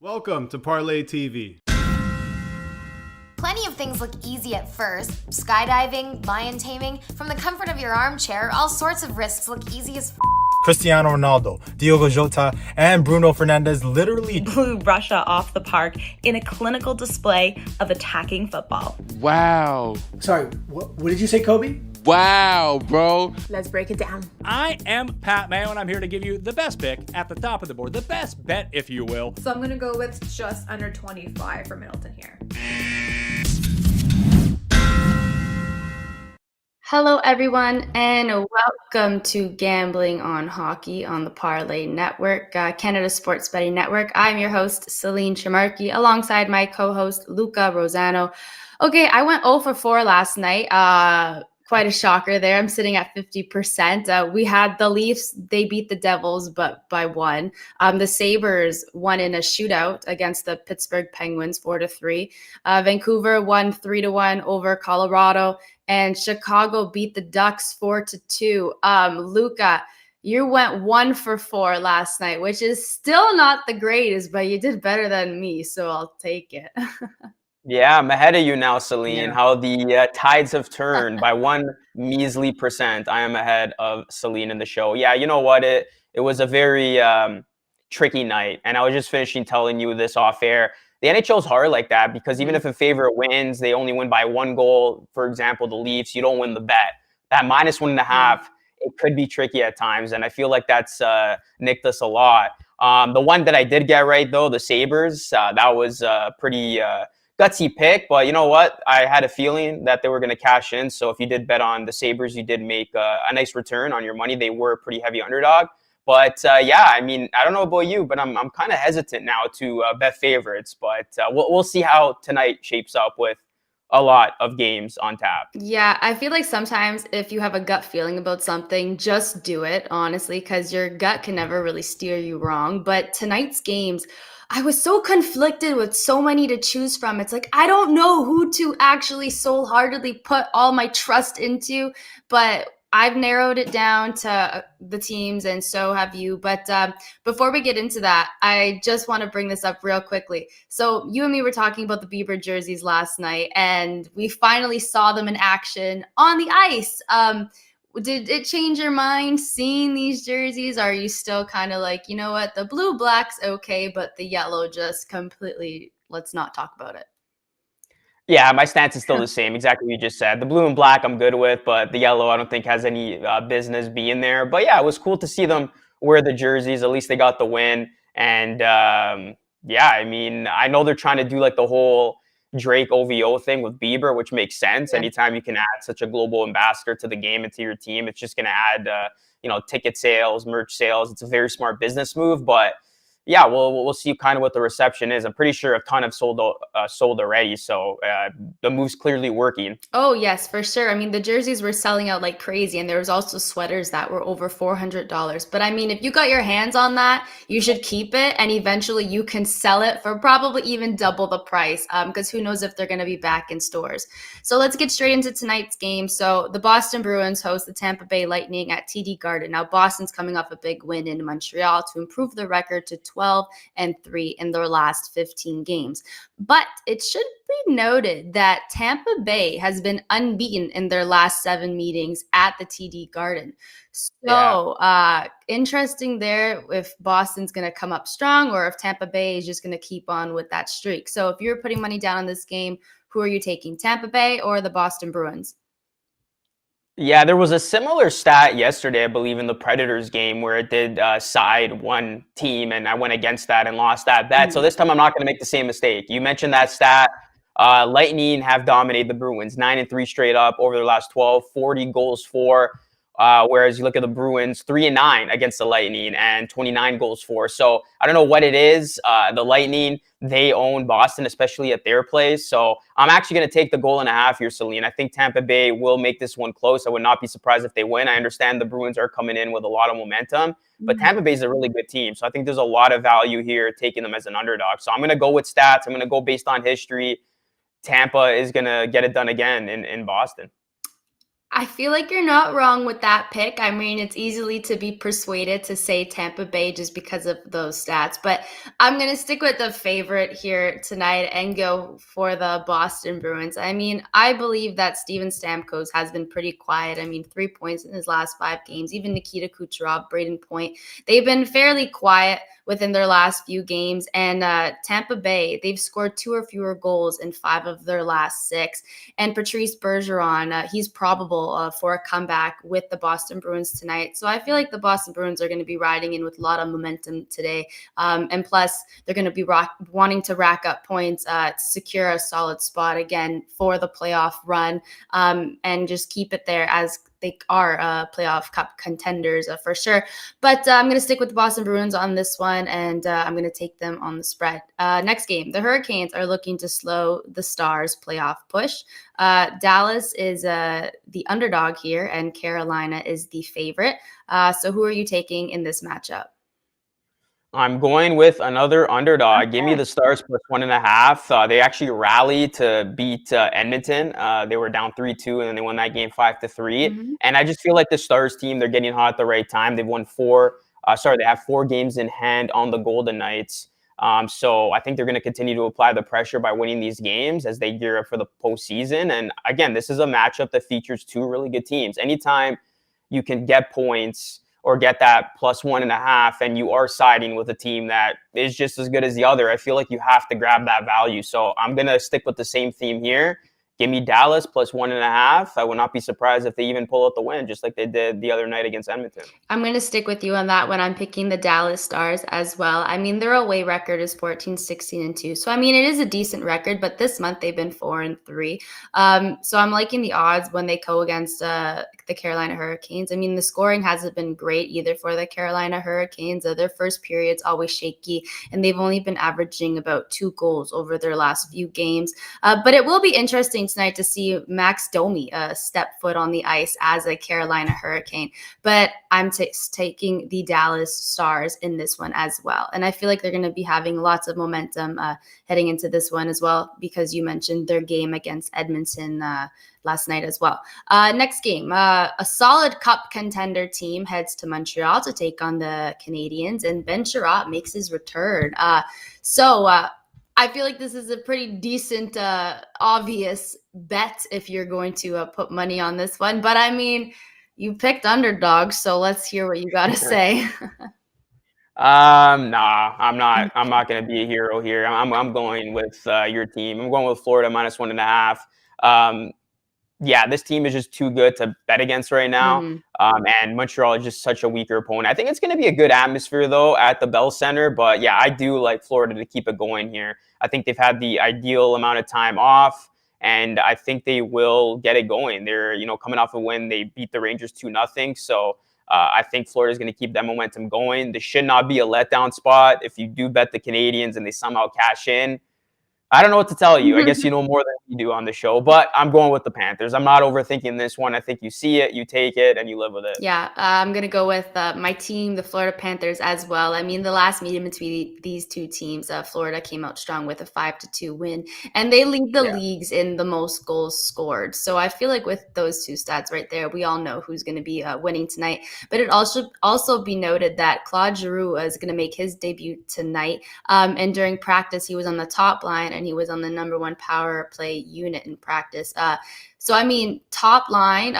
Welcome to Parlay TV. Plenty of things look easy at first. Skydiving, lion taming. From the comfort of your armchair, all sorts of risks look easy as Cristiano Ronaldo, Diogo Jota, and Bruno Fernandes literally blew Russia off the park in a clinical display of attacking football. Wow. Sorry, what did you say, Kobe? Wow, bro. Let's break it down. I am Pat Mayo, and I'm here to give you the best pick at the top of the board. The best bet, if you will. So I'm going to go with just under 25 for Middleton here. Hello, everyone, and welcome to Gambling on Hockey on the Parlay Network, Canada Sports Betting Network. I'm your host, Celine Trimarchi, alongside my co-host, Luca Rosano. Okay, I went 0 for 4 last night. Quite a shocker there. I'm sitting at 50%. We had the Leafs. They beat the Devils, but by 1. The Sabres won in a shootout against the Pittsburgh Penguins, 4-3. Vancouver won 3-1 over Colorado, and Chicago beat the Ducks 4-2. Luca, you went 1 for 4 last night, which is still not the greatest, but you did better than me, so I'll take it. Yeah, I'm ahead of you now, Celine. Yeah. How the tides have turned by 1 measly percent. I am ahead of Celine in the show. Yeah, you know what? It was a very tricky night. And I was just finishing telling you this off air. The NHL is hard like that because even if a favorite wins, they only win by 1 goal. For example, the Leafs, you don't win the bet. That -1.5, it could be tricky at times. And I feel like that's nicked us a lot. The one that I did get right, though, the Sabres, that was pretty gutsy pick, but you know what? I had a feeling that they were going to cash in. So if you did bet on the Sabres, you did make a nice return on your money. They were a pretty heavy underdog. But yeah, I mean, I don't know about you, but I'm kind of hesitant now to bet favorites. But we'll see how tonight shapes up with a lot of games on tap. Yeah, I feel like sometimes if you have a gut feeling about something, just do it, honestly, because your gut can never really steer you wrong. But tonight's games, I was so conflicted with so many to choose from. It's like, I don't know who to actually soul-heartedly put all my trust into, but I've narrowed it down to the teams, and so have you. But before we get into that, I just want to bring this up real quickly. So you and me were talking about the Bieber jerseys last night, and we finally saw them in action on the ice. Did it change your mind seeing these jerseys? Are you still kind of like, you know what, the blue black's okay, but the yellow just completely, let's not talk about it? Yeah, my stance is still the same. Exactly what you just said. The blue and black I'm good with, but the yellow I don't think has any business being there. But yeah, it was cool to see them wear the jerseys. At least they got the win. And yeah, I mean, I know they're trying to do like the whole Drake OVO thing with Bieber, which makes sense. Anytime you can add such a global ambassador to the game and to your team, it's just going to add, ticket sales, merch sales. It's a very smart business move, but yeah, we'll see kind of what the reception is. I'm pretty sure a ton have sold already, so the move's clearly working. Oh, yes, for sure. I mean, the jerseys were selling out like crazy, and there was also sweaters that were over $400. But I mean, if you got your hands on that, you should keep it, and eventually you can sell it for probably even double the price, because who knows if they're going to be back in stores. So let's get straight into tonight's game. So the Boston Bruins host the Tampa Bay Lightning at TD Garden. Now, Boston's coming off a big win in Montreal to improve the record to 12-3 in their last 15 games. But it should be noted that Tampa Bay has been unbeaten in their last 7 meetings at the TD Garden. So interesting there if Boston's going to come up strong or if Tampa Bay is just going to keep on with that streak. So if you're putting money down on this game, who are you taking, Tampa Bay or the Boston Bruins? Yeah, there was a similar stat yesterday, I believe, in the Predators game where it did side one team, and I went against that and lost that bet. So this time I'm not going to make the same mistake. You mentioned that stat. Lightning have dominated the Bruins, 9-3 straight up over their last 12, 40 goals for. Whereas you look at the Bruins, 3-9 against the Lightning and 29 goals for. So I don't know what it is. The Lightning, they own Boston, especially at their place. So I'm actually going to take the 1.5 here, Celine. I think Tampa Bay will make this one close. I would not be surprised if they win. I understand the Bruins are coming in with a lot of momentum, but Tampa Bay is a really good team. So I think there's a lot of value here taking them as an underdog. So I'm going to go with stats. I'm going to go based on history. Tampa is going to get it done again in Boston. I feel like you're not wrong with that pick. I mean, it's easily to be persuaded to say Tampa Bay just because of those stats. But I'm going to stick with the favorite here tonight and go for the Boston Bruins. I mean, I believe that Steven Stamkos has been pretty quiet. I mean, 3 points in his last 5 games. Even Nikita Kucherov, Braden Point, they've been fairly quiet within their last few games. And Tampa Bay, they've scored 2 or fewer goals in 5 of their last 6. And Patrice Bergeron, he's probable for a comeback with the Boston Bruins tonight. So I feel like the Boston Bruins are going to be riding in with a lot of momentum today. And plus, they're going to be wanting to rack up points to secure a solid spot again for the playoff run and just keep it there as they are playoff cup contenders for sure. But I'm going to stick with the Boston Bruins on this one, and I'm going to take them on the spread. Next game, the Hurricanes are looking to slow the Stars' playoff push. Dallas is the underdog here, and Carolina is the favorite. So who are you taking in this matchup? I'm going with another underdog. Give me the Stars plus 1.5. They actually rallied to beat Edmonton. They were down 3-2, and then they won that game 5-3. Mm-hmm. And I just feel like the Stars team, they're getting hot at the right time. They've won they have 4 games in hand on the Golden Knights. So I think they're going to continue to apply the pressure by winning these games as they gear up for the postseason. And again, this is a matchup that features 2 really good teams. Anytime you can get points or get that plus 1.5, and you are siding with a team that is just as good as the other, I feel like you have to grab that value. So I'm going to stick with the same theme here. Give me Dallas plus 1.5. I would not be surprised if they even pull out the win, just like they did the other night against Edmonton. I'm going to stick with you on that one. I'm picking the Dallas Stars as well. I mean, their away record is 14-16-2. So, I mean, it is a decent record, but this month they've been 4-3. So I'm liking the odds when they go against the Carolina Hurricanes. I mean, the scoring hasn't been great either for the Carolina Hurricanes. Their first period's always shaky, and they've only been averaging about 2 goals over their last few games. But it will be interesting tonight to see Max Domi step foot on the ice as a Carolina Hurricane. But I'm taking the Dallas Stars in this one as well. And I feel like they're going to be having lots of momentum heading into this one as well, because you mentioned their game against Edmonton last night as well. Next game, a solid cup contender team heads to Montreal to take on the Canadiens, and Ben Chiarot makes his return. I feel like this is a pretty decent, obvious bet if you're going to put money on this one. But I mean, you picked underdogs, so let's hear what you got to say. Nah, I'm not going to be a hero here. I'm going with your team. I'm going with Florida minus 1.5. Yeah, this team is just too good to bet against right now. Mm-hmm. And Montreal is just such a weaker opponent. I think it's going to be a good atmosphere, though, at the Bell Center. But yeah, I do like Florida to keep it going here. I think they've had the ideal amount of time off, and I think they will get it going. They're, coming off a win. They beat the Rangers 2-0. So I think Florida is going to keep that momentum going. This should not be a letdown spot. If you do bet the Canadiens and they somehow cash in, I don't know what to tell you. I guess you know more than we do on the show, but I'm going with the Panthers. I'm not overthinking this one. I think you see it, you take it, and you live with it. Yeah, I'm going to go with my team, the Florida Panthers, as well. I mean, the last meeting between these two teams, Florida came out strong with a 5-2 win, and they lead the leagues in the most goals scored. So I feel like with those 2 stats right there, we all know who's going to be winning tonight. But it also be noted that Claude Giroud is going to make his debut tonight. And during practice, he was on the top line, and he was on the number 1 power play unit in practice. So, I mean, top line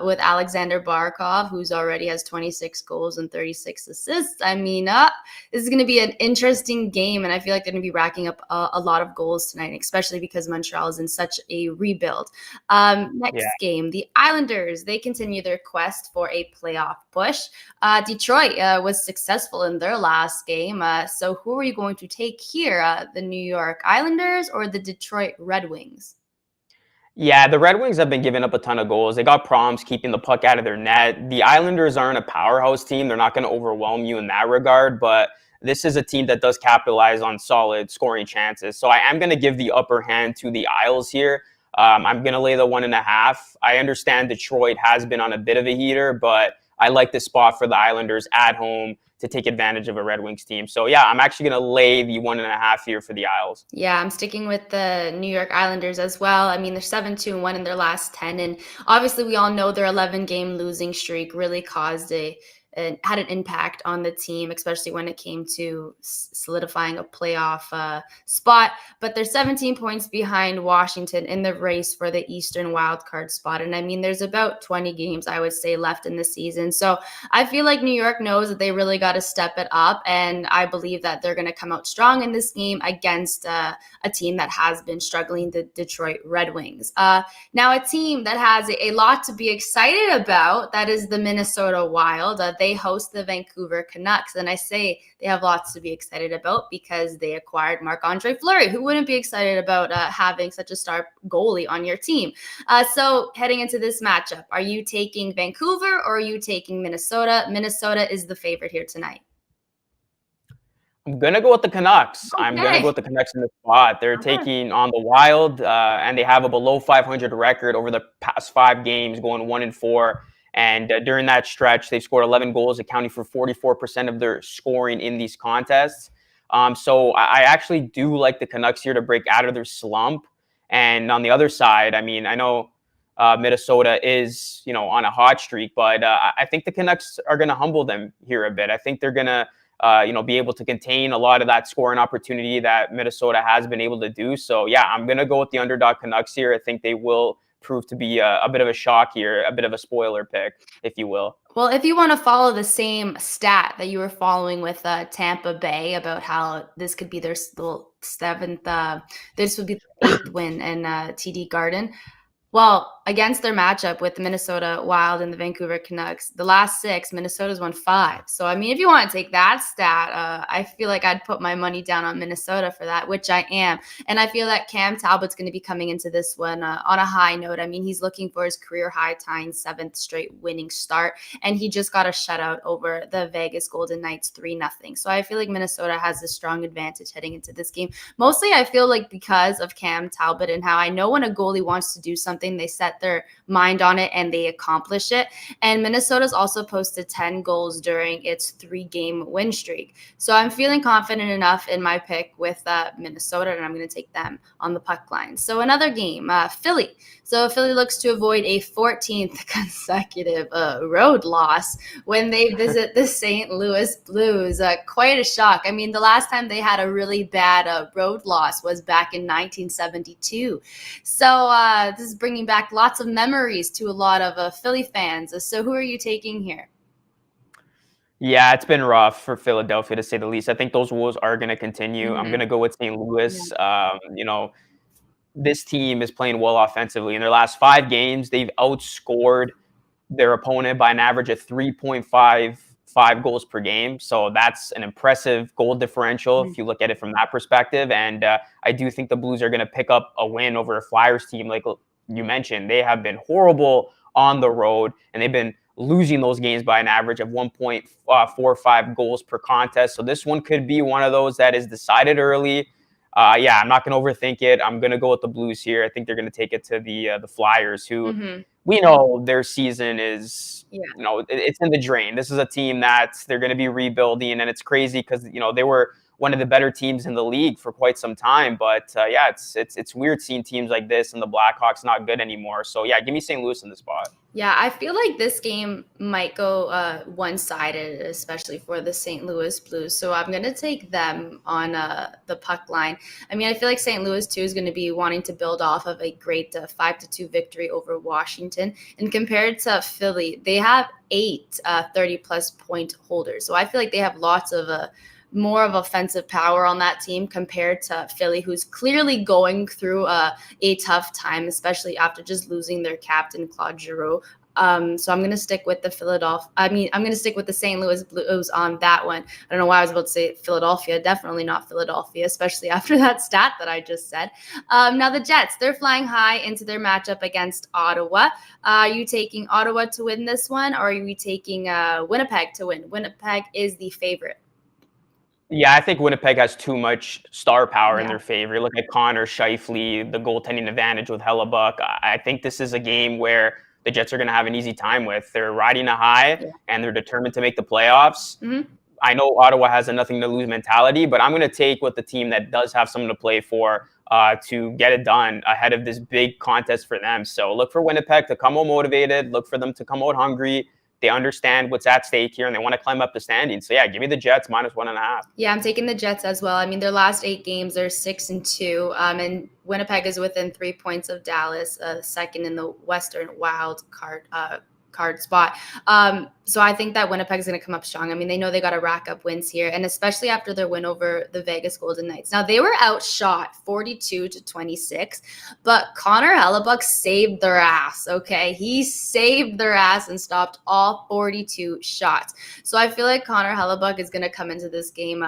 with Alexander Barkov, who's already has 26 goals and 36 assists. I mean, this is going to be an interesting game, and I feel like they're going to be racking up a lot of goals tonight, especially because Montreal is in such a rebuild. Next game, the Islanders, they continue their quest for a playoff push. Detroit was successful in their last game. So who are you going to take here, the New York Islanders or the Detroit Red Wings? Yeah, the Red Wings have been giving up a ton of goals. They got problems keeping the puck out of their net. The Islanders aren't a powerhouse team. They're not going to overwhelm you in that regard, but this is a team that does capitalize on solid scoring chances. So I am going to give the upper hand to the Isles here. I'm going to lay the 1.5. I understand Detroit has been on a bit of a heater, but I like the spot for the Islanders at home to take advantage of a Red Wings team. So yeah, I'm actually going to lay the 1.5 here for the Isles. Yeah, I'm sticking with the New York Islanders as well. I mean, they're 7-2-1 in their last 10. And obviously, we all know their 11-game losing streak really had an impact on the team, especially when it came to solidifying a playoff spot. But they're 17 points behind Washington in the race for the Eastern wildcard spot. And I mean, there's about 20 games, I would say, left in the season. So I feel like New York knows that they really got to step it up. And I believe that they're going to come out strong in this game against a team that has been struggling, the Detroit Red Wings. Now, a team that has a lot to be excited about, that is the Minnesota Wild. They host the Vancouver Canucks. And I say they have lots to be excited about because they acquired Marc-Andre Fleury. Who wouldn't be excited about having such a star goalie on your team? So heading into this matchup, are you taking Vancouver or are you taking Minnesota? Minnesota is the favorite here tonight. I'm going to go with the Canucks. Okay. I'm going to go with the Canucks in the spot. They're taking on the Wild, and they have a below 500 record over the past 5 games, going 1-4. And during that stretch, they've scored 11 goals, accounting for 44% of their scoring in these contests. So I actually do like the Canucks here to break out of their slump. And on the other side, I mean, I know Minnesota is, on a hot streak, but I think the Canucks are going to humble them here a bit. I think they're going to, be able to contain a lot of that scoring opportunity that Minnesota has been able to do. So, yeah, I'm going to go with the underdog Canucks here. I think they will prove to be a bit of a shock here, a bit of a spoiler pick, if you will. Well, if you want to follow the same stat that you were following with Tampa Bay about how this could be their seventh, this would be the 8th win in TD Garden. Well, against their matchup with the Minnesota Wild and the Vancouver Canucks, the last 6, Minnesota's won 5. So, I mean, if you want to take that stat, I feel like I'd put my money down on Minnesota for that, which I am. And I feel that Cam Talbot's going to be coming into this one on a high note. I mean, he's looking for his career high tying 7th straight winning start, and he just got a shutout over the Vegas Golden Knights 3-0. So I feel like Minnesota has a strong advantage heading into this game. Mostly, I feel like because of Cam Talbot and how I know when a goalie wants to do something, they set their mind on it and they accomplish it. And Minnesota's also posted 10 goals during its 3-game win streak. So I'm feeling confident enough in my pick with Minnesota, and I'm going to take them on the puck line. So another game, Philly. So Philly looks to avoid a 14th consecutive road loss when they visit the St. Louis Blues. Quite a shock. I mean, the last time they had a really bad road loss was back in 1972. So this is bringing back lots of memories to a lot of Philly fans. So who are you taking here? Yeah, it's been rough for Philadelphia, to say the least. I think those woes are going to continue. I'm going to go with St. Louis. Yeah. This team is playing well offensively. In their last 5 games, they've outscored their opponent by an average of 3.55 goals per game. So that's an impressive goal differential if you look at it from that perspective. And I do think the Blues are going to pick up a win over a Flyers team. Like you mentioned, they have been horrible on the road, and they've been losing those games by an average of 1.45 goals per contest. So this one could be one of those that is decided early. I'm not going to overthink it. I'm going to go with the Blues here. I think they're going to take it to the Flyers, who we know their season is, it's in the drain. This is a team that they're going to be rebuilding, and it's crazy because, they were one of the better teams in the league for quite some time. But it's weird seeing teams like this and the Blackhawks not good anymore. So give me St. Louis in the spot. Yeah, I feel like this game might go one-sided, especially for the St. Louis Blues. So I'm going to take them on the puck line. I mean, I feel like St. Louis, too, is going to be wanting to build off of a great 5-2 victory over Washington. And compared to Philly, they have 8 30-plus point holders. So I feel like they have lots of more of offensive power on that team compared to Philly, who's clearly going through a tough time, especially after just losing their captain, Claude Giroud. So I'm going to stick with I'm going to stick with the St. Louis Blues on that one. I don't know why I was about to say Philadelphia. Definitely not Philadelphia, especially after that stat that I just said. Now the Jets, they're flying high into their matchup against Ottawa. Are you taking Ottawa to win this one, or are you taking Winnipeg to win? Winnipeg is the favorite. Yeah, I think Winnipeg has too much star power in their favor. Look at Connor, Scheifele, the goaltending advantage with Hellebuck. I think this is a game where the Jets are going to have an easy time with. They're riding a high, and they're determined to make the playoffs. I know Ottawa has a nothing to lose mentality, but I'm going to take with the team that does have something to play for to get it done ahead of this big contest for them. So look for Winnipeg to come out motivated. Look for them to come out hungry. They understand what's at stake here, and they want to climb up the standings. So yeah, give me the Jets -1.5. Yeah, I'm taking the Jets as well. I mean, their last 8 games, they're 6-2, and Winnipeg is within 3 points of Dallas, second in the Western wild card spot. So I think that Winnipeg's going to come up strong. I mean, they know they got to rack up wins here, and especially after their win over the Vegas Golden Knights. Now, they were outshot 42-26, but Connor Hellebuck saved their ass, okay? He saved their ass and stopped all 42 shots. So I feel like Connor Hellebuck is going to come into this game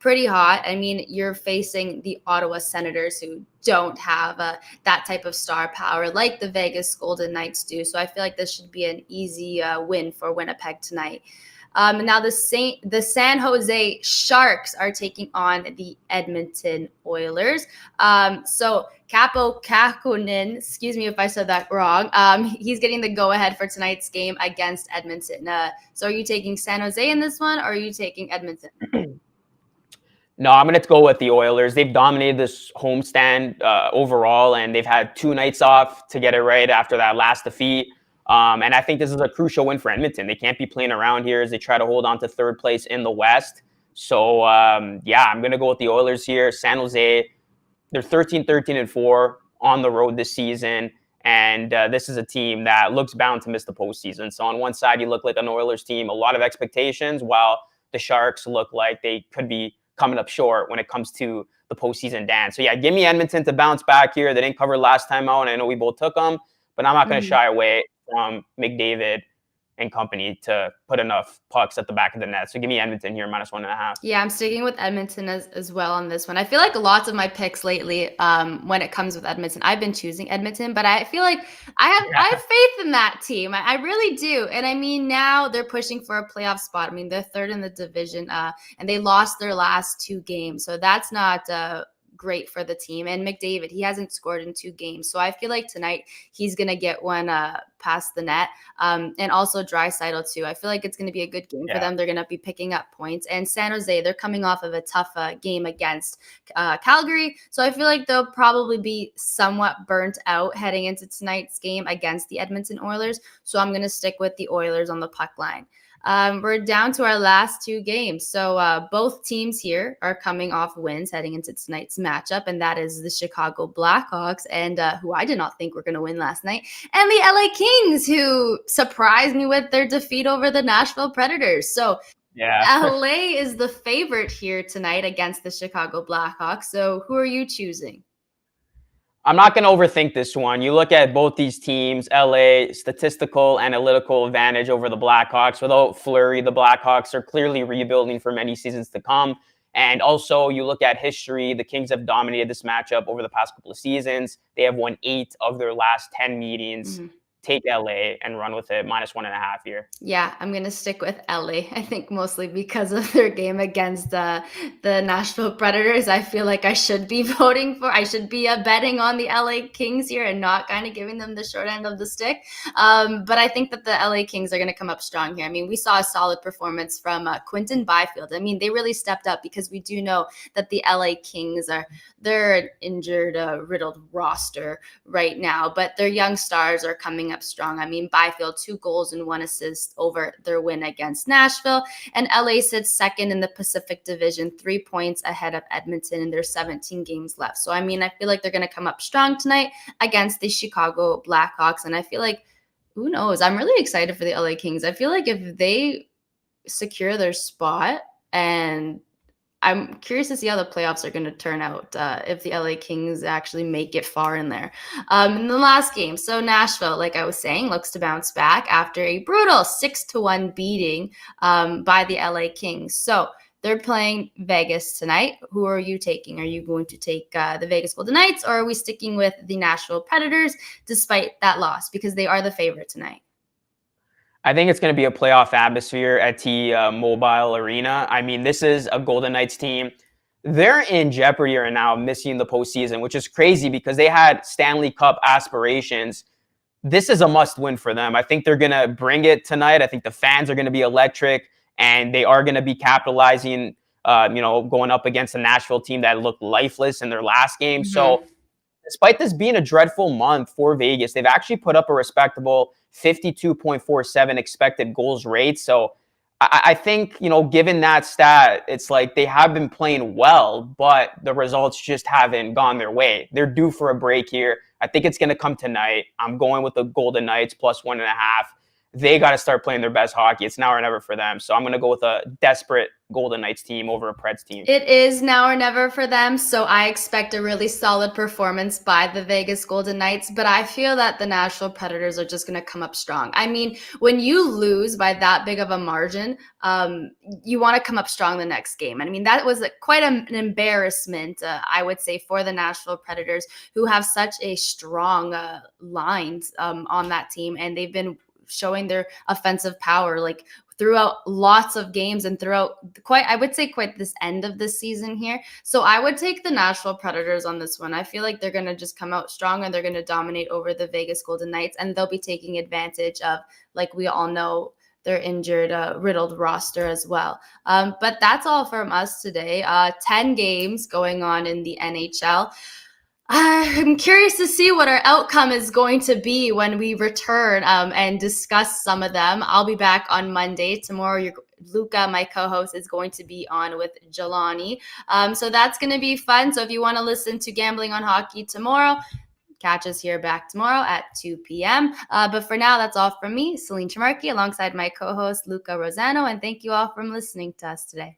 pretty hot. I mean, you're facing the Ottawa Senators, who don't have that type of star power like the Vegas Golden Knights do. So I feel like this should be an easy win for Winnipeg tonight. Now the San Jose Sharks are taking on the Edmonton Oilers. So Capo Kakkonen, excuse me if I said that wrong, he's getting the go-ahead for tonight's game against Edmonton. So are you taking San Jose in this one, or are you taking Edmonton? No, I'm going to go with the Oilers. They've dominated this homestand overall, and they've had 2 nights off to get it right after that last defeat. And I think this is a crucial win for Edmonton. They can't be playing around here as they try to hold on to 3rd place in the West. So, yeah, I'm going to go with the Oilers here. San Jose, they're 13-13-4 on the road this season. And this is a team that looks bound to miss the postseason. So on one side, you look like an Oilers team, a lot of expectations, while the Sharks look like they could be coming up short when it comes to the postseason dance. So yeah, give me Edmonton to bounce back here. They didn't cover last time out, and I know we both took them, but I'm not going to shy away from McDavid and company to put enough pucks at the back of the net. So give me Edmonton here, -1.5. Yeah, I'm sticking with Edmonton as well on this one. I feel like lots of my picks lately, when it comes with Edmonton, I've been choosing Edmonton, but I feel like I have faith in that team. I really do. And I mean, now they're pushing for a playoff spot. I mean, they're 3rd in the division, and they lost their last 2 games. So that's not great for the team. And McDavid, he hasn't scored in 2 games. So I feel like tonight he's going to get one past the net. And also Draisaitl too. I feel like it's going to be a good game for them. They're going to be picking up points. And San Jose, they're coming off of a tough game against Calgary. So I feel like they'll probably be somewhat burnt out heading into tonight's game against the Edmonton Oilers. So I'm going to stick with the Oilers on the puck line. We're down to our last 2 games. So both teams here are coming off wins heading into tonight's matchup, and that is the Chicago Blackhawks, and who I did not think were going to win last night, and the LA Kings, who surprised me with their defeat over the Nashville Predators. So yeah, LA is the favorite here tonight against the Chicago Blackhawks. So who are you choosing? I'm not going to overthink this one. You look at both these teams, LA, statistical, analytical advantage over the Blackhawks. Without Fleury, the Blackhawks are clearly rebuilding for many seasons to come. And also, you look at history, the Kings have dominated this matchup over the past couple of seasons. They have won 8 of their last 10 meetings. Take LA and run with it, -1.5 here. Yeah, I'm going to stick with LA. I think mostly because of their game against the Nashville Predators. I feel like I should be betting on the LA Kings here and not kind of giving them the short end of the stick. But I think that the LA Kings are going to come up strong here. I mean, we saw a solid performance from Quinton Byfield. I mean, they really stepped up because we do know that the LA Kings they're an injured, riddled roster right now, but their young stars are coming up strong. I mean, Byfield, 2 goals and 1 assist over their win against Nashville, and LA sits 2nd in the Pacific Division, 3 points ahead of Edmonton, and there's 17 games left. So, I mean, I feel like they're going to come up strong tonight against the Chicago Blackhawks, and I feel like, who knows? I'm really excited for the LA Kings. I feel like if they secure their spot, and I'm curious to see how the playoffs are going to turn out if the LA Kings actually make it far in there. In the last game, so Nashville, like I was saying, looks to bounce back after a brutal 6-1 beating by the LA Kings. So they're playing Vegas tonight. Who are you taking? Are you going to take the Vegas Golden Knights, or are we sticking with the Nashville Predators despite that loss, because they are the favorite tonight? I think it's going to be a playoff atmosphere at T-Mobile Arena. I mean, this is a Golden Knights team. They're in jeopardy right now of missing the postseason, which is crazy because they had Stanley Cup aspirations. This is a must-win for them. I think they're going to bring it tonight. I think the fans are going to be electric. and they are going to be capitalizing, going up against a Nashville team that looked lifeless in their last game. So despite this being a dreadful month for Vegas, they've actually put up a respectable 52.47 expected goals rate. So I think, given that stat, it's like they have been playing well, but the results just haven't gone their way. They're due for a break here. I think it's going to come tonight. I'm going with the Golden Knights plus 1.5. They got to start playing their best hockey. It's now or never for them. So I'm going to go with a desperate Golden Knights team over a Preds team. It is now or never for them, so I expect a really solid performance by the Vegas Golden Knights, but I feel that the Nashville Predators are just going to come up strong. I mean, when you lose by that big of a margin, you want to come up strong the next game. I mean, that was quite an embarrassment, I would say, for the Nashville Predators, who have such a strong lines on that team, and they've been showing their offensive power like throughout lots of games and throughout quite this end of this season here. So I would take the Nashville Predators on this one. I feel like they're going to just come out strong and they're going to dominate over the Vegas Golden Knights, and they'll be taking advantage of, like we all know, their injured, riddled roster as well. But that's all from us today. 10 games going on in the NHL. I'm curious to see what our outcome is going to be when we return and discuss some of them. I'll be back on Monday. Tomorrow, Luca, my co-host, is going to be on with Jelani. So that's going to be fun. So if you want to listen to Gambling on Hockey tomorrow, catch us here back tomorrow at 2 p.m. But for now, that's all from me, Celine Trimarchi, alongside my co-host, Luca Rosano. And thank you all for listening to us today.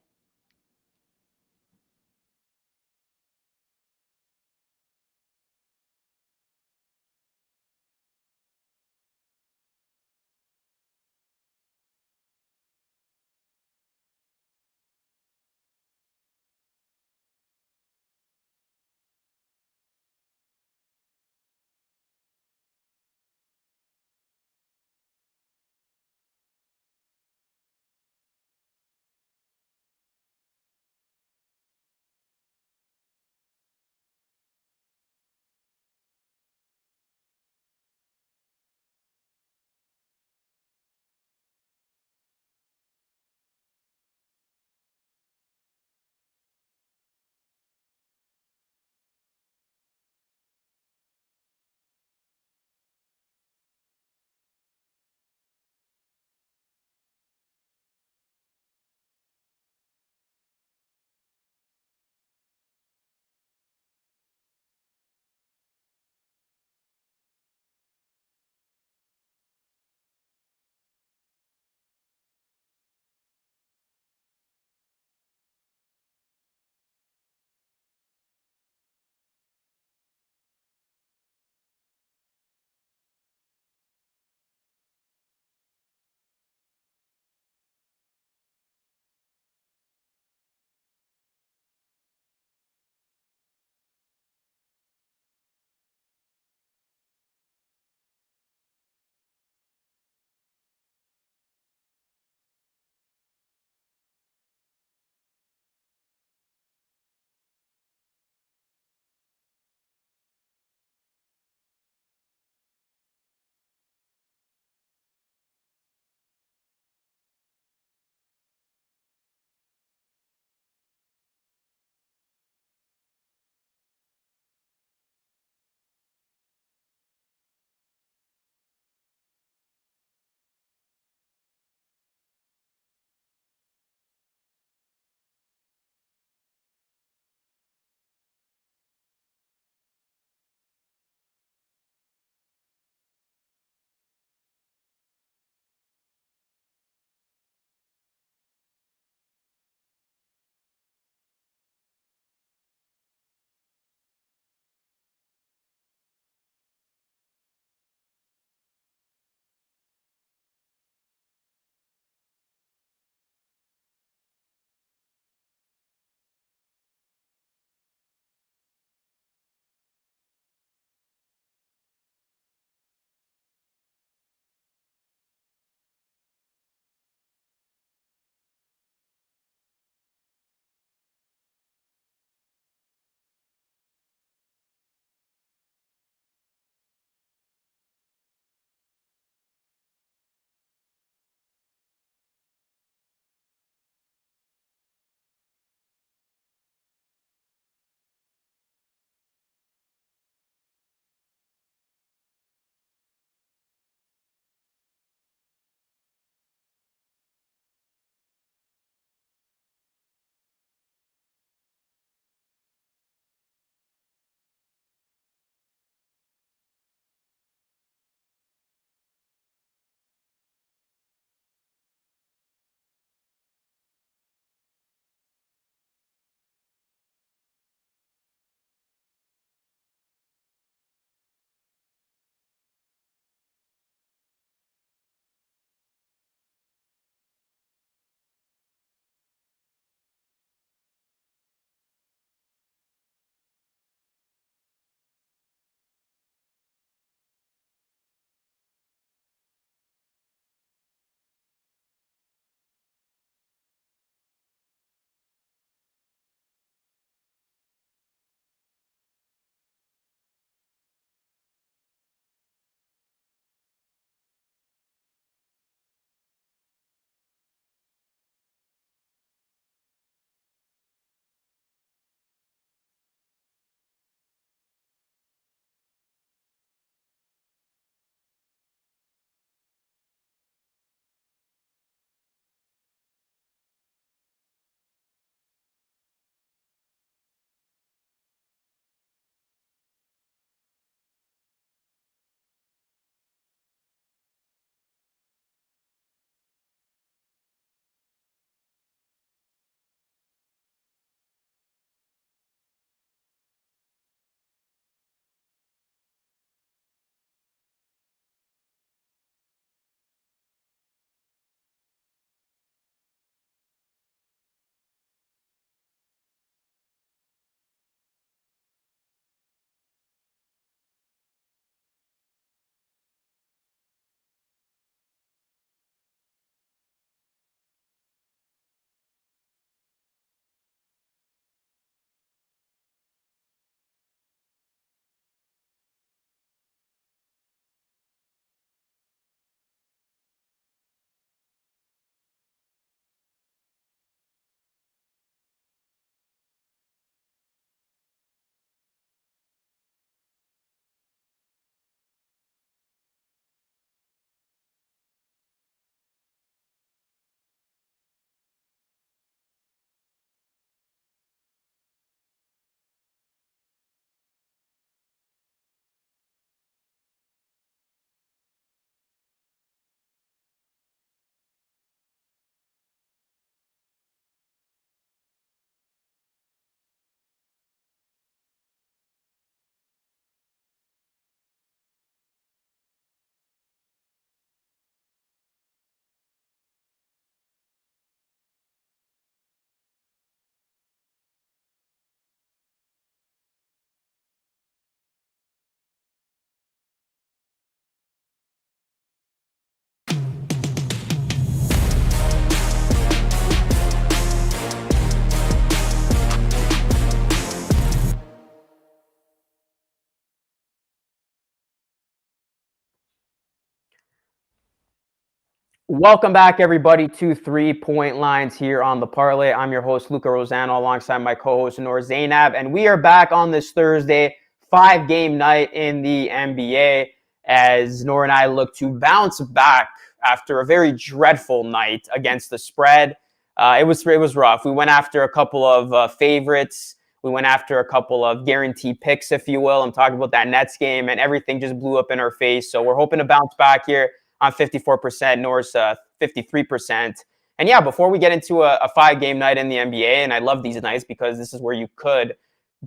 Welcome back, everybody, to 3-Point Lines here on the Parlay. I'm your host, Luca Rosano, alongside my co-host, Noor Zainab, and we are back on this Thursday, 5-game night in the NBA, as Noor and I look to bounce back after a very dreadful night against the spread. It was rough. We went after a couple of favorites. We went after a couple of guaranteed picks, if you will. I'm talking about that Nets game, and everything just blew up in our face. So we're hoping to bounce back here. I'm 54%, Noor's 53%. And yeah, before we get into a 5-game night in the NBA, and I love these nights because this is where you could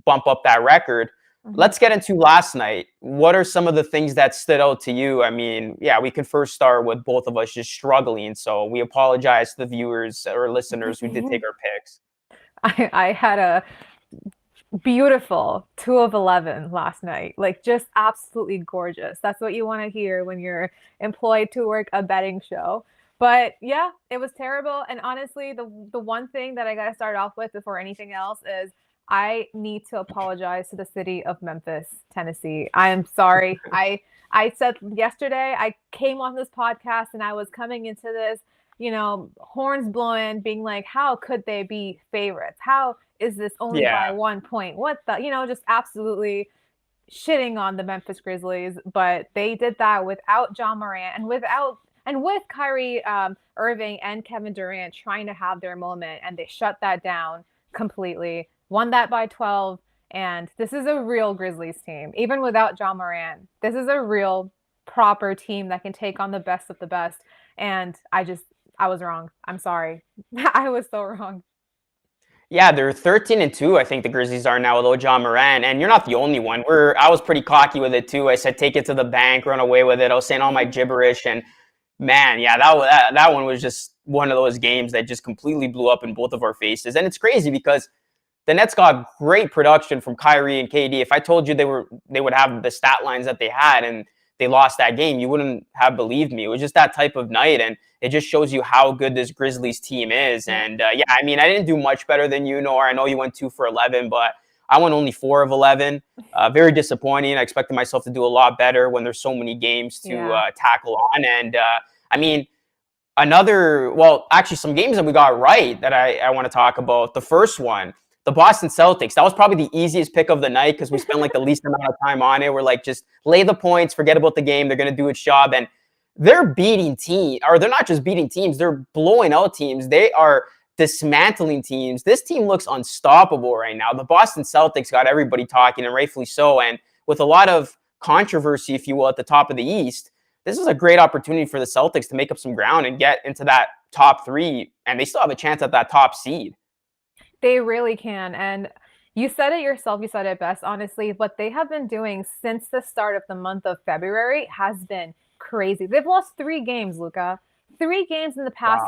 bump up that record. Let's get into last night. What are some of the things that stood out to you? I mean, yeah, we could first start with both of us just struggling. So we apologize to the viewers or listeners who did take our picks. I had a beautiful 2 of 11 last night. Like, just absolutely gorgeous. That's what you want to hear when you're employed to work a betting show. But yeah, it was terrible. And honestly, the one thing that I got to start off with before anything else is I need to apologize to the city of Memphis, Tennessee. I am sorry. I said yesterday, I came on this podcast and I was coming into this, horns blowing, being like, how could they be favorites? How is this only by 1 point? What the, just absolutely shitting on the Memphis Grizzlies. But they did that without John Morant and with Kyrie Irving and Kevin Durant trying to have their moment, and they shut that down completely. Won that by 12, and this is a real Grizzlies team. Even without John Morant, this is a real proper team that can take on the best of the best. And I was wrong. I'm sorry. I was so wrong. Yeah, they're 13-2. I think the Grizzlies are now without John Morant, and you're not the only one. I was pretty cocky with it too. I said take it to the bank, run away with it. I was saying all my gibberish, and man, yeah, that one was just one of those games that just completely blew up in both of our faces. And it's crazy because the Nets got great production from Kyrie and KD. If I told you they would have the stat lines that they had and they lost that game, you wouldn't have believed me. It was just that type of night, and it just shows you how good this Grizzlies team is. And yeah, I mean, I didn't do much better than you, Noor. I know you went 2 for 11, but I went only 4 of 11. Very disappointing. I expected myself to do a lot better when there's so many games to tackle on. And I mean, actually some games that we got right that I want to talk about. The first one, the Boston Celtics, that was probably the easiest pick of the night because we spent like the least amount of time on it. We're like, just lay the points, forget about the game. They're going to do its job. And they're beating teams, or they're not just beating teams, they're blowing out teams. They are dismantling teams. This team looks unstoppable right now. The Boston Celtics got everybody talking, and rightfully so. And with a lot of controversy, if you will, at the top of the East, this is a great opportunity for the Celtics to make up some ground and get into that top 3. And they still have a chance at that top seed. They really can. And you said it yourself. You said it best, honestly. What they have been doing since the start of the month of February has been crazy. They've lost 3 games, Luca. 3 games in the past,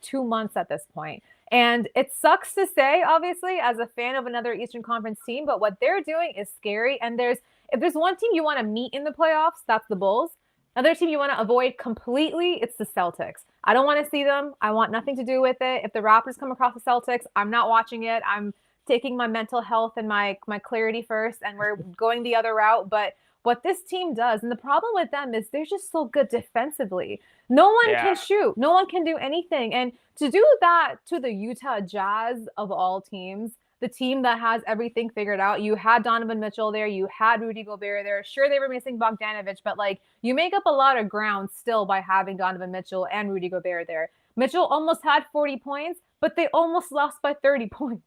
2 months at this point. And it sucks to say, obviously, as a fan of another Eastern Conference team, but what they're doing is scary. And if there's one team you want to meet in the playoffs, that's the Bulls. Another team you want to avoid completely, it's the Celtics. I don't want to see them. I want nothing to do with it. If the Raptors come across the Celtics, I'm not watching it. I'm taking my mental health and my clarity first, and we're going the other route. But what this team does, and the problem with them is they're just so good defensively. No one can shoot. No one can do anything. And to do that to the Utah Jazz of all teams, the team that has everything figured out. You had Donovan Mitchell there. You had Rudy Gobert there. Sure, they were missing Bogdanovich, but you make up a lot of ground still by having Donovan Mitchell and Rudy Gobert there. Mitchell almost had 40 points, but they almost lost by 30 points.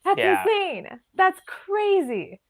That's insane. That's crazy.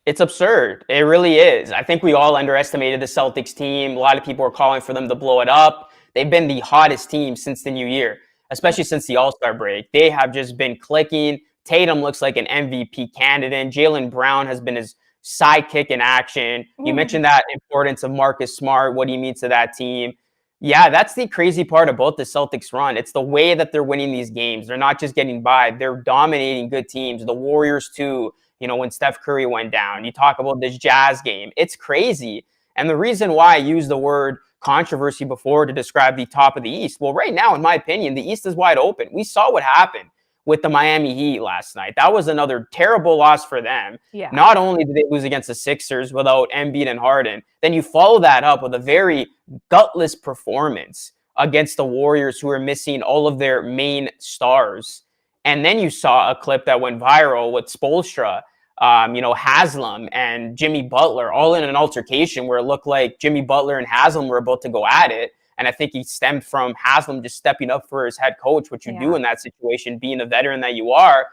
It's absurd. It really is. I think we all underestimated the Celtics team. A lot of people were calling for them to blow it up. They've been the hottest team since the new year, especially since the All-Star break. They have just been clicking. Tatum looks like an MVP candidate. Jaylen Brown has been his sidekick in action. You mentioned that importance of Marcus Smart, what he means to that team. Yeah, that's the crazy part about the Celtics run. It's the way that they're winning these games. They're not just getting by. They're dominating good teams. The Warriors too, when Steph Curry went down. You talk about this Jazz game. It's crazy. And the reason why I use the word controversy before to describe the top of the East, well, right now, in my opinion, the East is wide open. We saw what happened with the Miami Heat last night. That was another terrible loss for them. Yeah. Not only did they lose against the Sixers without Embiid and Harden, then you follow that up with a very gutless performance against the Warriors, who are missing all of their main stars. And then you saw a clip that went viral with Spoelstra, Haslam and Jimmy Butler all in an altercation where it looked like Jimmy Butler and Haslam were about to go at it. And I think he stemmed from Haslam just stepping up for his head coach, which you do in that situation, being a veteran that you are.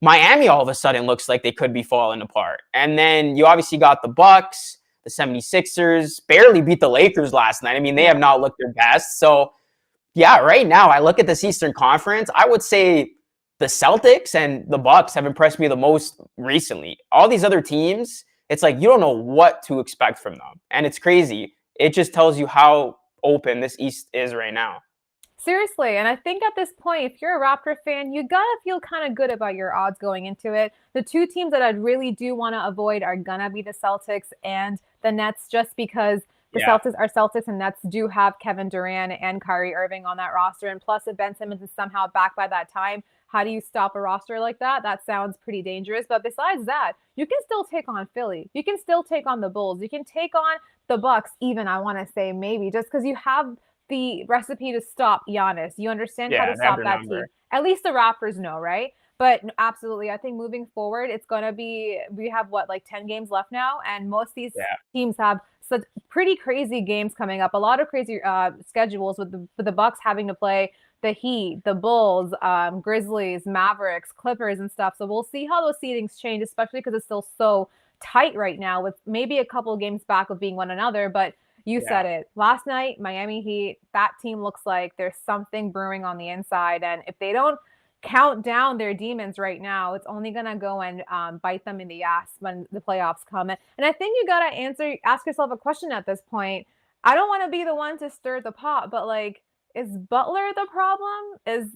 Miami all of a sudden looks like they could be falling apart. And then you obviously got the Bucks, the 76ers, barely beat the Lakers last night. I mean, they have not looked their best. So, yeah, right now I look at this Eastern Conference, I would say the Celtics and the Bucks have impressed me the most recently. All these other teams, it's like you don't know what to expect from them. And it's crazy. It just tells you how open this East is right now. Seriously, and I think at this point, if you're a Raptor fan, you gotta feel kind of good about your odds going into it. The two teams that I really do want to avoid are gonna be the Celtics and the Nets, just because the Celtics are Celtics, and Nets do have Kevin Durant and Kyrie Irving on that roster. And plus, if Ben Simmons is somehow back by that time, how do you stop a roster like that? That sounds pretty dangerous. But besides that, you can still take on Philly. You can still take on the Bulls. You can take on the Bucks, even, I want to say, maybe, just because you have the recipe to stop Giannis. You understand how to stop that team. At least the Raptors know, right? But absolutely, I think moving forward, it's going to be, we have 10 games left now, and most of these teams have such pretty crazy games coming up. A lot of crazy schedules with the Bucks having to play the Heat, the Bulls, Grizzlies, Mavericks, Clippers, and stuff. So we'll see how those seedings change, especially because it's still so tight right now, with maybe a couple of games back of being one another. But you said it. Last night, Miami Heat, that team looks like there's something brewing on the inside. And if they don't count down their demons right now, it's only going to go and bite them in the ass when the playoffs come. And I think you got to ask yourself a question at this point. I don't want to be the one to stir the pot, but is Butler the problem? Is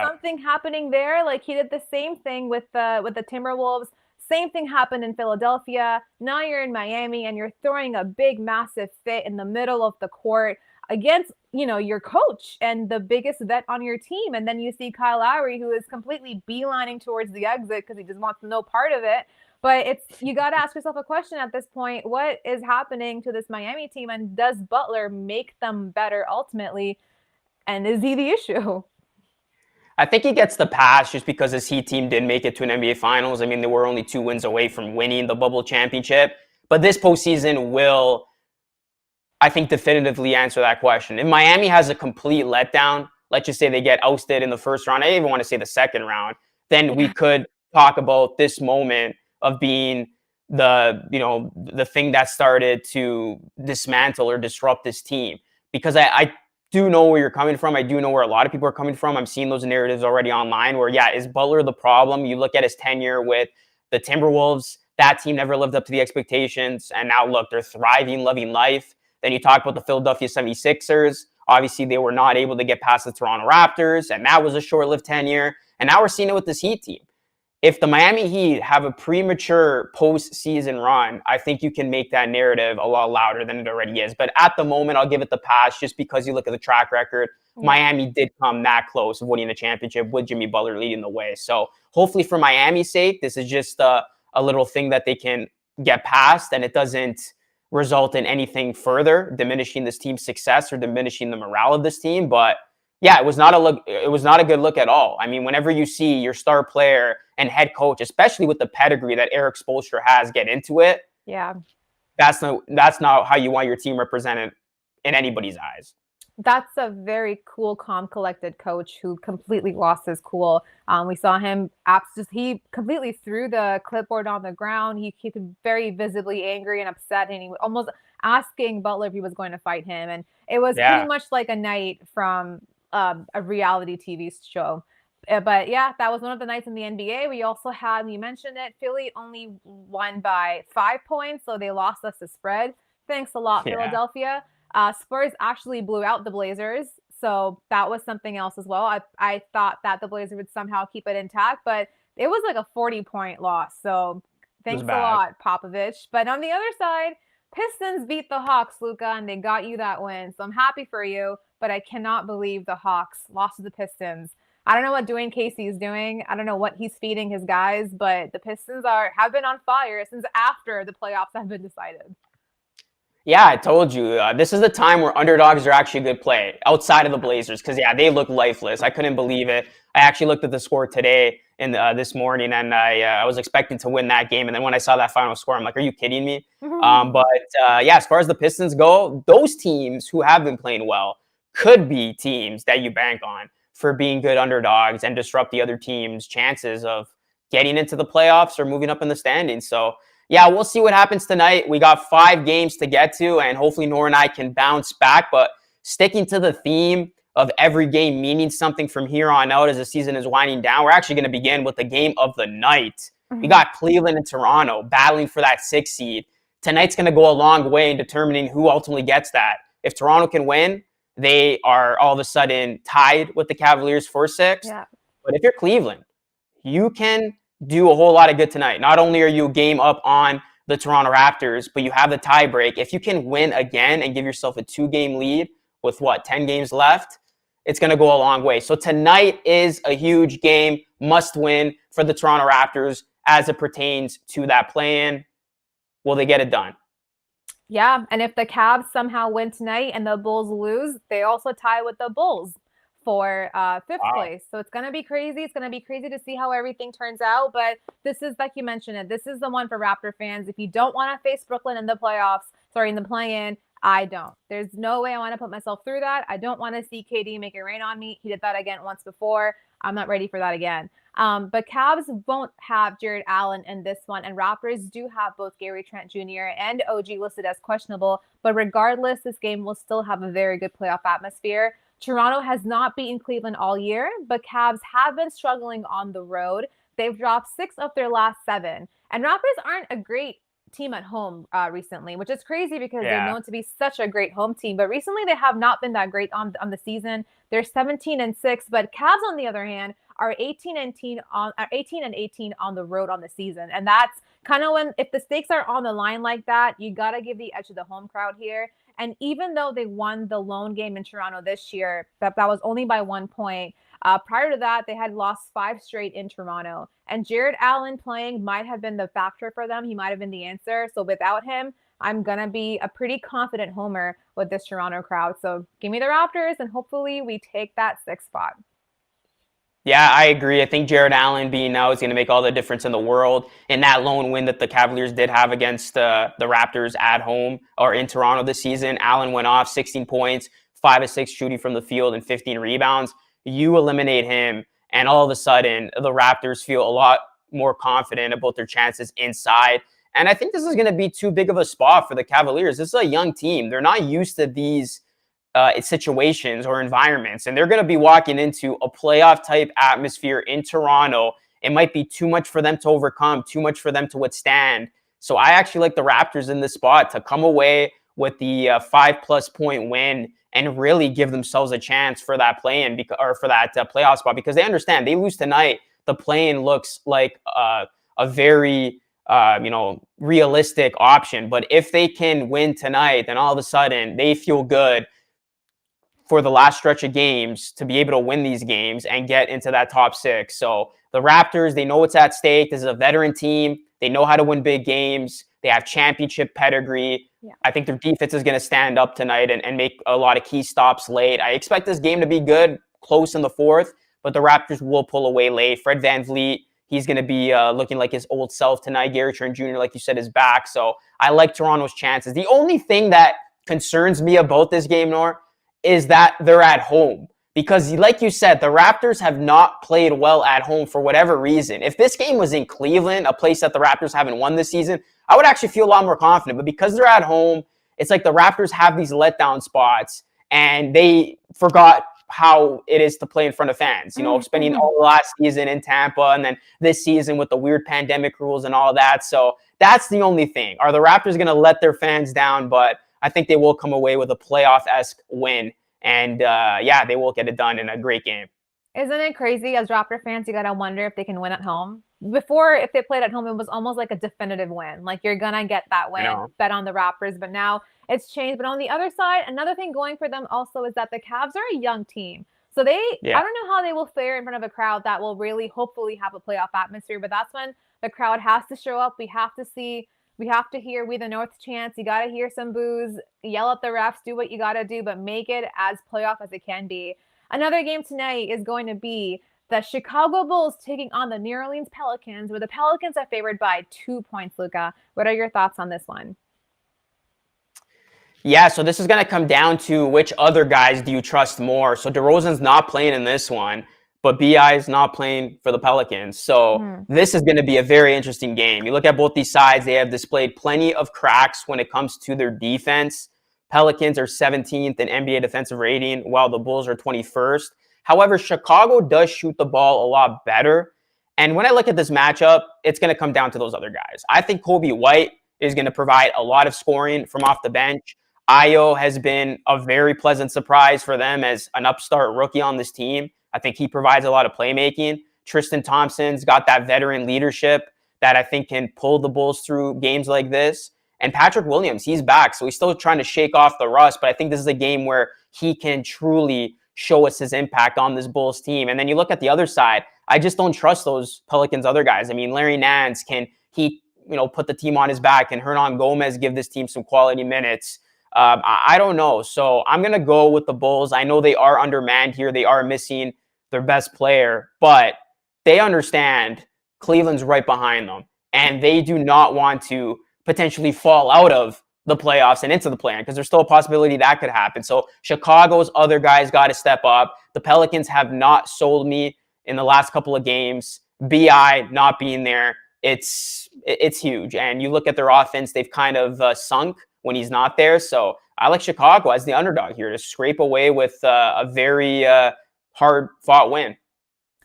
something happening there? He did the same thing with the Timberwolves. Same thing happened in Philadelphia. Now you're in Miami and you're throwing a big, massive fit in the middle of the court against, your coach and the biggest vet on your team. And then you see Kyle Lowry, who is completely beelining towards the exit because he just wants no part of it. But you got to ask yourself a question at this point. What is happening to this Miami team? And does Butler make them better ultimately? And is he the issue? I think he gets the pass just because his Heat team did make it to an NBA Finals. I mean, they were only 2 wins away from winning the bubble championship. But this postseason will, I think, definitively answer that question. If Miami has a complete letdown, let's just say they get ousted in the first round, I even want to say the second round, then we could talk about this moment of being the thing that started to dismantle or disrupt this team. Because I do know where you're coming from. I do know where a lot of people are coming from. I'm seeing those narratives already online where, is Butler the problem? You look at his tenure with the Timberwolves, that team never lived up to the expectations. And now look, they're thriving, loving life. Then you talk about the Philadelphia 76ers. Obviously, they were not able to get past the Toronto Raptors, and that was a short-lived tenure. And now we're seeing it with this Heat team. If the Miami Heat have a premature postseason run, I think you can make that narrative a lot louder than it already is. But at the moment, I'll give it the pass just because you look at the track record. Miami did come that close of winning the championship with Jimmy Butler leading the way. So hopefully for Miami's sake, this is just a little thing that they can get past, and it doesn't result in anything further diminishing this team's success or diminishing the morale of this team. But it was not a good look at all. I mean, whenever you see your star player and head coach, especially with the pedigree that Eric Spoelstra has, get into it, that's not how you want your team represented in anybody's eyes. That's a very cool, calm, collected coach who completely lost his cool. We saw him he completely threw the clipboard on the ground. He could very visibly angry and upset, and he was almost asking Butler if he was going to fight him. And it was pretty much like a night from a reality TV show. But that was one of the nights in the NBA. We also had, you mentioned it, Philly only won by 5 points, so they lost us the spread. Thanks a lot, Philadelphia. Spurs actually blew out the Blazers, so that was something else as well. I thought that the Blazers would somehow keep it intact, but it was like a 40-point loss. So thanks a lot, Popovich. But on the other side, Pistons beat the Hawks, Luca, and they got you that win. So I'm happy for you, but I cannot believe the Hawks lost to the Pistons. I don't know what Dwayne Casey is doing. I don't know what he's feeding his guys, but the Pistons have been on fire since after the playoffs have been decided. Yeah, I told you. This is the time where underdogs are actually good play outside of the Blazers because, yeah, they look lifeless. I couldn't believe it. I actually looked at the score today and this morning, and I was expecting to win that game. And then when I saw that final score, I'm like, are you kidding me? Yeah, as far as the Pistons go, those teams who have been playing well could be teams that you bank on for being good underdogs and disrupt the other team's chances of getting into the playoffs or moving up in the standings. So, yeah, we'll see what happens tonight. We got 5 games to get to, and hopefully Noor and I can bounce back. But sticking to the theme of every game meaning something from here on out as the season is winding down, we're actually going to begin with the game of the night. We got Cleveland and Toronto battling for that 6th seed. Tonight's going to go a long way in determining who ultimately gets that. If Toronto can win, they are all of a sudden tied with the Cavaliers for 6th. Yeah. But if you're Cleveland, you can do a whole lot of good tonight. Not only are you a game up on the Toronto Raptors, but you have the tie break. If you can win again and give yourself a 2-game lead with 10 games left, it's going to go a long way. So tonight is a huge game, must win for the Toronto Raptors as it pertains to that play-in. Will they get it done? Yeah, and if the Cavs somehow win tonight and the Bulls lose, they also tie with the Bulls for 5th place. So it's going to be crazy. It's going to be crazy to see how everything turns out. But this is, like you mentioned, this is the one for Raptor fans. If you don't want to face Brooklyn in the in the play-in, I don't. There's no way I want to put myself through that. I don't want to see KD make it rain on me. He did that again once before. I'm not ready for that again. But Cavs won't have Jared Allen in this one, and Raptors do have both Gary Trent Jr. and OG listed as questionable. But regardless, this game will still have a very good playoff atmosphere. Toronto has not beaten Cleveland all year, but Cavs have been struggling on the road. They've dropped 6 of their last 7. And Raptors aren't a great team at home recently, which is crazy because they're known to be such a great home team. But recently they have not been that great on the season. They're 17-6, but Cavs, on the other hand, are 18-18 on the road on the season. And that's kind of when, if the stakes are on the line like that, you got to give the edge to the home crowd here. And even though they won the lone game in Toronto this year, that was only by 1 point. Prior to that, they had lost 5 straight in Toronto. And Jared Allen playing might have been the factor for them. He might have been the answer. So without him, I'm going to be a pretty confident homer with this Toronto crowd. So give me the Raptors, and hopefully we take that 6th spot. Yeah, I agree. I think Jared Allen being out is going to make all the difference in the world. In that lone win that the Cavaliers did have against the Raptors at home or in Toronto this season, Allen went off 16 points, 5 of 6 shooting from the field, and 15 rebounds. You eliminate him, and all of a sudden, the Raptors feel a lot more confident about their chances inside. And I think this is going to be too big of a spot for the Cavaliers. This is a young team. They're not used to these situations or environments, and they're going to be walking into a playoff type atmosphere in Toronto. It might be too much for them to overcome, too much for them to withstand. So I actually like the Raptors in this spot to come away with the 5+ point win and really give themselves a chance for that play-in or for that playoff spot, because they understand they lose tonight, the play-in looks like a very realistic option. But if they can win tonight, then all of a sudden they feel good for the last stretch of games to be able to win these games and get into that top 6. So the Raptors, they know what's at stake. This is a veteran team. They know how to win big games. They have championship pedigree. Yeah. I think their defense is going to stand up tonight and make a lot of key stops late. I expect this game to be good, close in the 4th, but the Raptors will pull away late. Fred VanVleet, he's going to be looking like his old self tonight. Gary Trent Jr., like you said, is back. So I like Toronto's chances. The only thing that concerns me about this game, Noor, is that they're at home. Because like you said, the Raptors have not played well at home for whatever reason. If this game was in Cleveland, a place that the Raptors haven't won this season, I would actually feel a lot more confident. But because they're at home, it's like the Raptors have these letdown spots, and they forgot how it is to play in front of fans. Spending all the last season in Tampa, and then this season with the weird pandemic rules and all that. So that's the only thing. Are the Raptors going to let their fans down? But I think they will come away with a playoff-esque win. And they will get it done in a great game. Isn't it crazy? As Raptor fans, you got to wonder if they can win at home. Before, if they played at home, it was almost like a definitive win. Like, you're going to get that win, bet on the Raptors. But now it's changed. But on the other side, another thing going for them also is that the Cavs are a young team. So Yeah. I don't know how they will fare in front of a crowd that will really hopefully have a playoff atmosphere, but that's when the crowd has to show up. We have to hear "We the North" chants. You got to hear some boos, yell at the refs, do what you got to do, but make it as playoff as it can be. Another game tonight is going to be the Chicago Bulls taking on the New Orleans Pelicans, where the Pelicans are favored by 2 points, Luca. What are your thoughts on this one? Yeah, so this is going to come down to which other guys do you trust more. So DeRozan's not playing in this one, but BI is not playing for the Pelicans. So this is going to be a very interesting game. You look at both these sides, they have displayed plenty of cracks when it comes to their defense. Pelicans are 17th in NBA defensive rating, while the Bulls are 21st. However, Chicago does shoot the ball a lot better. And when I look at this matchup, it's going to come down to those other guys. I think Kobe White is going to provide a lot of scoring from off the bench. Ayo has been a very pleasant surprise for them as an upstart rookie on this team. I think he provides a lot of playmaking. Tristan Thompson's got that veteran leadership that I think can pull the Bulls through games like this. And Patrick Williams, he's back, so he's still trying to shake off the rust, but I think this is a game where he can truly show us his impact on this Bulls team. And then you look at the other side, I just don't trust those Pelicans other guys. I mean, Larry Nance, can he, put the team on his back? Can Hernan Gomez give this team some quality minutes? I don't know. So I'm going to go with the Bulls. I know they are undermanned here. They are missing their best player, but they understand Cleveland's right behind them, and they do not want to potentially fall out of the playoffs and into the play-in because there's still a possibility that could happen. So Chicago's other guys got to step up. The Pelicans have not sold me in the last couple of games. BI not being there, it's huge. And you look at their offense, they've kind of sunk when he's not there. So I like Chicago as the underdog here to scrape away with a very hard-fought win.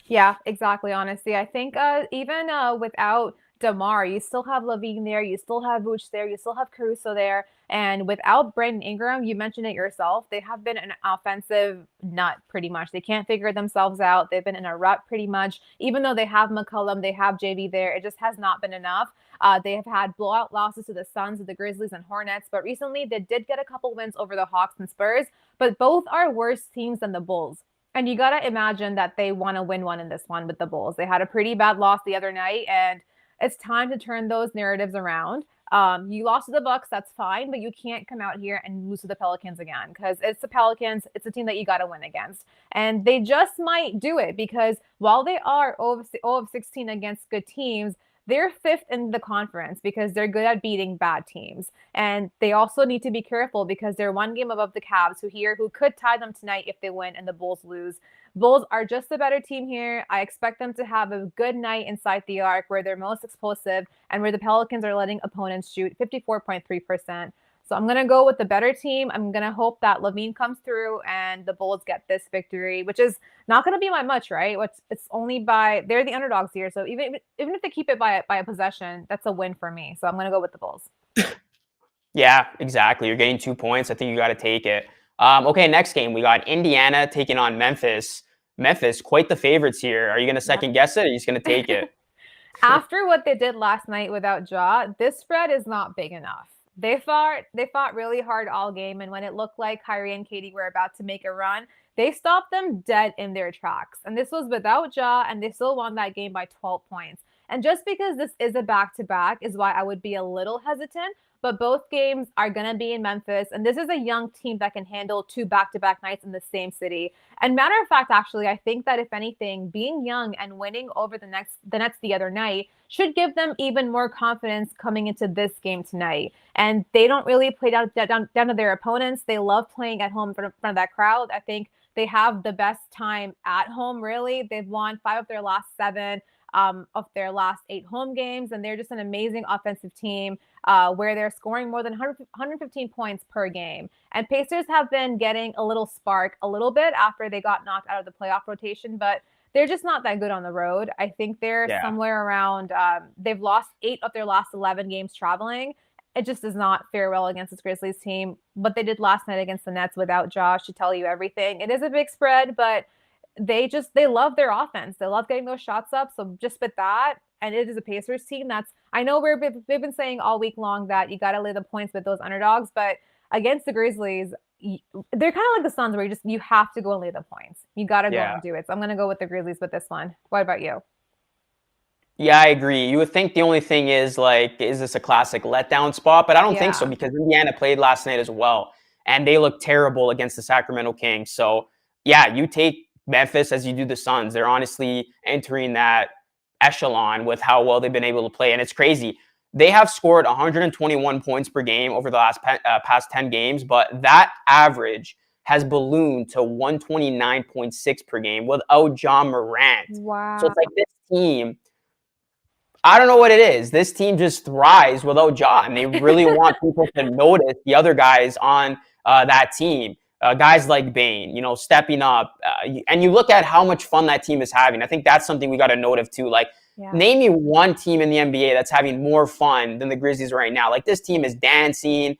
Yeah, exactly. Honestly, I think even without DeMar, you still have Levine there, you still have Vooch there, you still have Caruso there, and without Brandon Ingram, you mentioned it yourself, they have been an offensive nut pretty much. They can't figure themselves out. They've been in a rut pretty much. Even though they have McCollum, they have JV there, it just has not been enough. They have had blowout losses to the Suns, the Grizzlies, and Hornets, but recently they did get a couple wins over the Hawks and Spurs, but both are worse teams than the Bulls. And you got to imagine that they want to win one in this one with the Bulls. They had a pretty bad loss the other night, and it's time to turn those narratives around. You lost to the Bucks, that's fine, but you can't come out here and lose to the Pelicans again because it's the Pelicans. It's a team that you got to win against. And they just might do it because while they are 0 of 16 against good teams, they're 5th in the conference because they're good at beating bad teams. And they also need to be careful because they're one game above the Cavs who could tie them tonight if they win and the Bulls lose. Bulls are just a better team here. I expect them to have a good night inside the arc where they're most explosive and where the Pelicans are letting opponents shoot 54.3%. So I'm going to go with the better team. I'm going to hope that Levine comes through and the Bulls get this victory, which is not going to be by much, right? It's only they're the underdogs here. So even if they keep it by a possession, that's a win for me. So I'm going to go with the Bulls. Yeah, exactly. You're getting 2 points. I think you got to take it. Okay, next game. We got Indiana taking on Memphis. Memphis, quite the favorites here. Are you going to second guess it or are you just going to take it? After what they did last night without Ja, this spread is not big enough. They fought really hard all game, and when it looked like Kyrie and Katie were about to make a run, they stopped them dead in their tracks. And this was without Ja, and they still won that game by 12 points. And just because this is a back-to-back is why I would be a little hesitant, but both games are going to be in Memphis, and this is a young team that can handle 2 back-to-back nights in the same city. And matter of fact, actually, I think that if anything, being young and winning over the Nets the other night should give them even more confidence coming into this game tonight. And they don't really play down to their opponents. They love playing at home in front of that crowd. I think they have the best time at home, really. They've won 5 of their last 7 of their last 8 home games, and they're just an amazing offensive team where they're scoring more than 115 points per game. And Pacers have been getting a little spark a little bit after they got knocked out of the playoff rotation, but they're just not that good on the road. I think they're somewhere around, they've lost 8 of their last 11 games traveling. It just does not fare well against this Grizzlies team. What they did last night against the Nets without Josh should tell you everything. It is a big spread, but they love their offense. They love getting those shots up. So just with that, and it is a Pacers team I know we've been saying all week long that you got to lay the points with those underdogs, but against the Grizzlies, they're kind of like the Suns where you have to go and lay the points. You got to go Yeah. and do it. So I'm going to go with the Grizzlies with this one. What about you? Yeah, I agree. You would think the only thing is like, is this a classic letdown spot? But I don't think so Yeah. because Indiana played last night as well, and they looked terrible against the Sacramento Kings. So yeah, you take Memphis as you do the Suns. They're honestly entering that echelon with how well they've been able to play, and it's crazy. They have scored 121 points per game over the past 10 games, but that average has ballooned to 129.6 per game without John Morant. Wow. So it's like this team, I don't know what it is. This team just thrives without Ja, and they really want people to notice the other guys on that team. Guys like Bane, stepping up. And you look at how much fun that team is having. I think that's something we got to note of too. Like, name me one team in the NBA that's having more fun than the Grizzlies right now. Like, this team is dancing.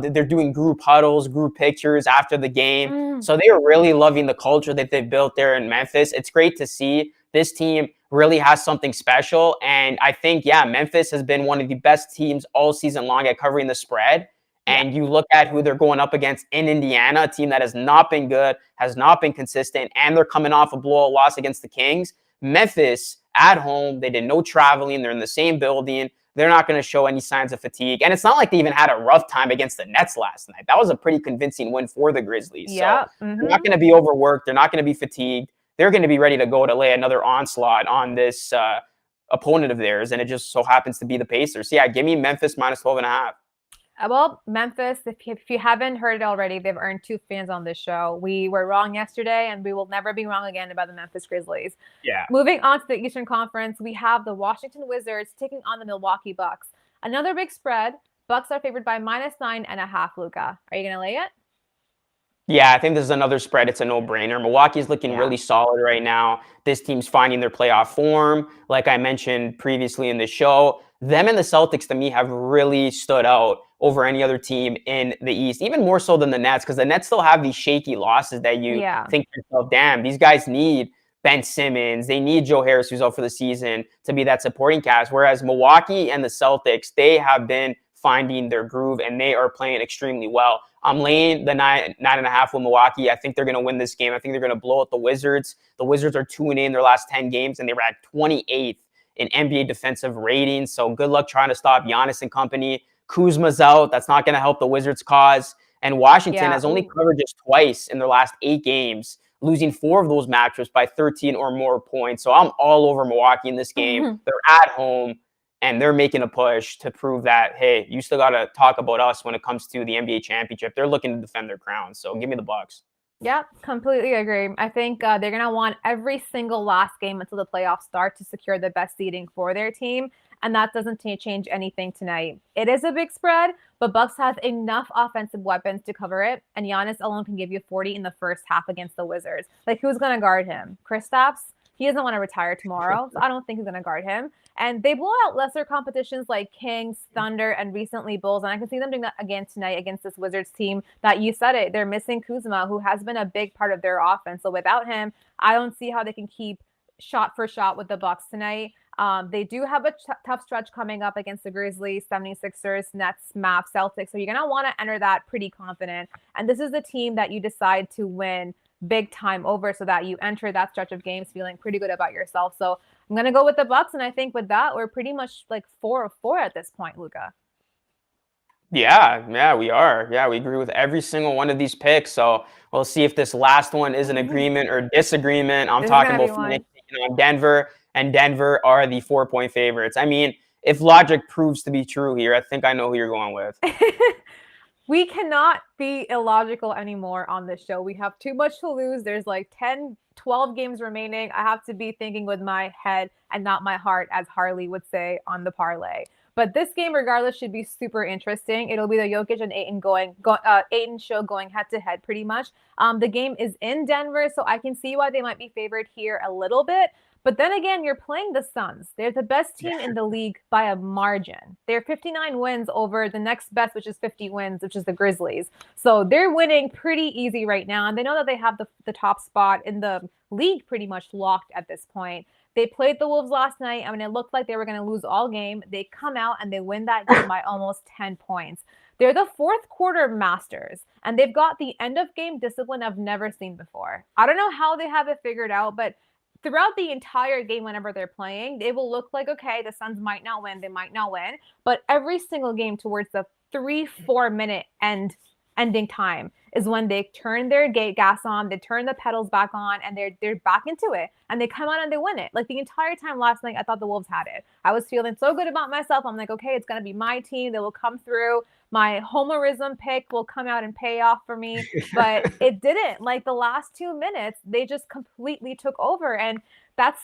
They're doing group huddles, group pictures after the game. So they are really loving the culture that they've built there in Memphis. It's great to see. This team really has something special. And I think, Memphis has been one of the best teams all season long at covering the spread. And you look at who they're going up against in Indiana, a team that has not been good, has not been consistent, and they're coming off a blowout loss against the Kings. Memphis, at home, they did no traveling. They're in the same building. They're not going to show any signs of fatigue. And it's not like they even had a rough time against the Nets last night. That was a pretty convincing win for the Grizzlies. Yeah. So they're not going to be overworked. They're not going to be fatigued. They're going to be ready to go to lay another onslaught on this opponent of theirs. And it just so happens to be the Pacers. So give me Memphis minus 12.5. Well, Memphis, if you haven't heard it already, they've earned 2 fans on this show. We were wrong yesterday, and we will never be wrong again about the Memphis Grizzlies. Yeah. Moving on to the Eastern Conference, we have the Washington Wizards taking on the Milwaukee Bucks. Another big spread. Bucks are favored by -9.5, Luca. Are you going to lay it? Yeah, I think this is another spread. It's a no-brainer. Milwaukee's looking really solid right now. This team's finding their playoff form. Like I mentioned previously in the show, them and the Celtics, to me, have really stood out over any other team in the East, even more so than the Nets, because the Nets still have these shaky losses that you think to yourself, damn, these guys need Ben Simmons. They need Joe Harris, who's out for the season, to be that supporting cast. Whereas Milwaukee and the Celtics, they have been finding their groove, and they are playing extremely well. I'm laying the 9.5 with Milwaukee. I think they're going to win this game. I think they're going to blow out the Wizards. The Wizards are 2-8 in their last 10 games, and they were at 28th in NBA defensive ratings. So good luck trying to stop Giannis and company. Kuzma's out. That's not going to help the Wizards' cause. And Washington has only covered just twice in their last 8 games, losing 4 of those matchups by 13 or more points. So I'm all over Milwaukee in this game. They're at home, and they're making a push to prove that, hey, you still got to talk about us when it comes to the NBA championship. They're looking to defend their crown. So give me the Bucks. Yeah, completely agree. I think they're going to want every single last game until the playoffs start to secure the best seeding for their team. And that doesn't change anything tonight. It is a big spread, but Bucks has enough offensive weapons to cover it. And Giannis alone can give you 40 in the first half against the Wizards. Like, who's going to guard him? Kristaps? He doesn't want to retire tomorrow, so I don't think he's going to guard him. And they blow out lesser competitions like Kings, Thunder, and recently Bulls. And I can see them doing that again tonight against this Wizards team that you said it. They're missing Kuzma, who has been a big part of their offense. So without him, I don't see how they can keep shot for shot with the Bucks tonight. They do have a tough stretch coming up against the Grizzlies, 76ers, Nets, Mavs, Celtics. So you're going to want to enter that pretty confident. And this is the team that you decide to win big time over so that you enter that stretch of games feeling pretty good about yourself. So I'm going to go with the Bucks. And I think with that, we're pretty much like 4 of 4 at this point, Luca. Yeah, we are. Yeah, we agree with every single one of these picks. So we'll see if this last one is an agreement or disagreement. I'm talking about Phoenix taking on Denver, and Denver are the 4-point favorites. I mean, if logic proves to be true here, I think I know who you're going with. We cannot be illogical anymore on this show. We have too much to lose. There's like 10, 12 games remaining. I have to be thinking with my head and not my heart, as Harley would say on the parlay. But this game, regardless, should be super interesting. It'll be the Jokic and Ayton show going head-to-head pretty much. The game is in Denver, so I can see why they might be favored here a little bit. But then again, you're playing the Suns. They're the best team in the league by a margin. They're 59 wins over the next best, which is 50 wins, which is the Grizzlies. So they're winning pretty easy right now. And they know that they have the top spot in the league pretty much locked at this point. They played the Wolves last night. I mean, it looked like they were going to lose all game. They come out and they win that game by almost 10 points. They're the fourth quarter masters, and they've got the end of game discipline I've never seen before. I don't know how they have it figured out, but throughout the entire game, whenever they're playing, they will look like, okay, the Suns might not win, they might not win, but every single game towards the 3-4 minute ending time is when they turn their gas on, they turn the pedals back on, and they're back into it, and they come out and they win it. Like the entire time last night, I thought the Wolves had it. I was feeling so good about myself. I'm like, okay, it's gonna be my team. They will come through. My homerism pick will come out and pay off for me, but it didn't. Like the last 2 minutes, they just completely took over, and that's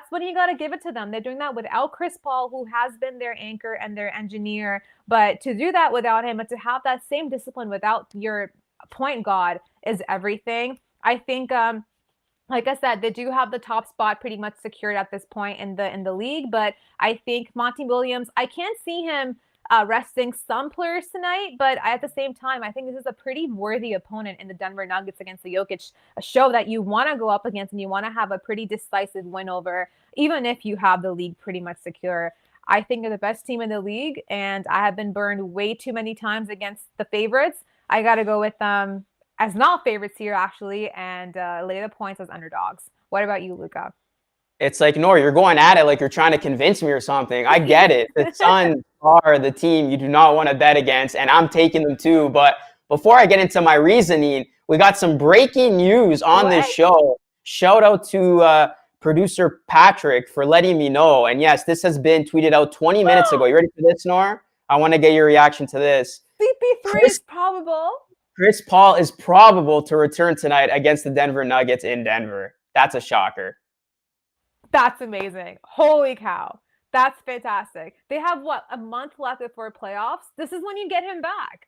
when you got to give it to them. They're doing that without Chris Paul, who has been their anchor and their engineer, but to do that without him and to have that same discipline without your point guard is everything. I think, like I said, they do have the top spot pretty much secured at this point in the league, but I think Monty Williams, I can't see him resting some players tonight, but at the same time, I think this is a pretty worthy opponent in the Denver Nuggets against the Jokic, a show that you want to go up against and you want to have a pretty decisive win over, even if you have the league pretty much secure. I think they're the best team in the league, and I have been burned way too many times against the favorites. I got to go with them as not favorites here, actually, and lay the points as underdogs. What about you, Luca? It's like, Noor, you're going at it like you're trying to convince me or something. I get it. The Suns are the team you do not want to bet against, and I'm taking them too. But before I get into my reasoning, we got some breaking news on this show. Shout out to producer Patrick for letting me know. And yes, this has been tweeted out 20 minutes ago. You ready for this, Noor? I want to get your reaction to this. CP3 is probable. Chris Paul is probable to return tonight against the Denver Nuggets in Denver. That's a shocker. That's amazing. Holy cow. That's fantastic. They have, what, a month left before playoffs? This is when you get him back.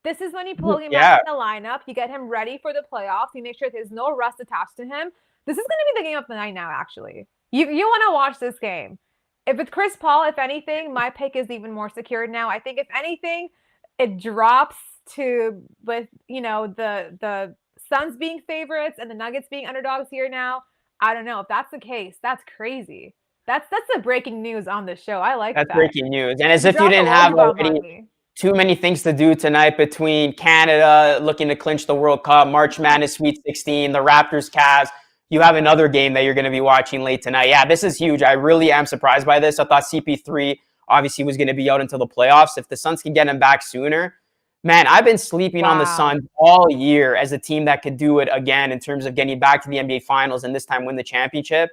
This is when you pull him out in the lineup. You get him ready for the playoffs. You make sure there's no rust attached to him. This is going to be the game of the night now, actually. You want to watch this game. If it's Chris Paul, if anything, my pick is even more secured now. I think, if anything, it drops to, with, you know, the Suns being favorites and the Nuggets being underdogs here now. I don't know. If that's the case, that's crazy. That's the breaking news on the show. I like that. That's breaking news. And as if you didn't have already too many things to do tonight between Canada looking to clinch the World Cup, March Madness Sweet 16, the Raptors Cavs, you have another game that you're going to be watching late tonight. Yeah, this is huge. I really am surprised by this. I thought CP3 obviously was going to be out until the playoffs. If the Suns can get him back sooner, man, I've been sleeping on the Suns all year as a team that could do it again in terms of getting back to the NBA Finals and this time win the championship.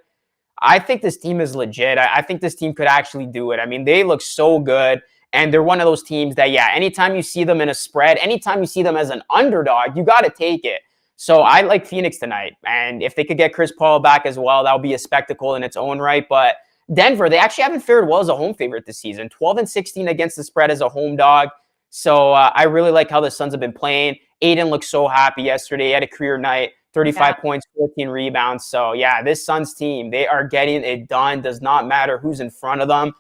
I think this team is legit. I think this team could actually do it. I mean, they look so good, and they're one of those teams that, yeah, anytime you see them in a spread, anytime you see them as an underdog, you got to take it. So I like Phoenix tonight, and if they could get Chris Paul back as well, that would be a spectacle in its own right. But Denver, they actually haven't fared well as a home favorite this season. 12-16 against the spread as a home dog. So I really like how the Suns have been playing. Aiden looked so happy yesterday. He had a career night, 35 points, 14 rebounds. So, yeah, this Suns team, they are getting it done. Does not matter who's in front of them.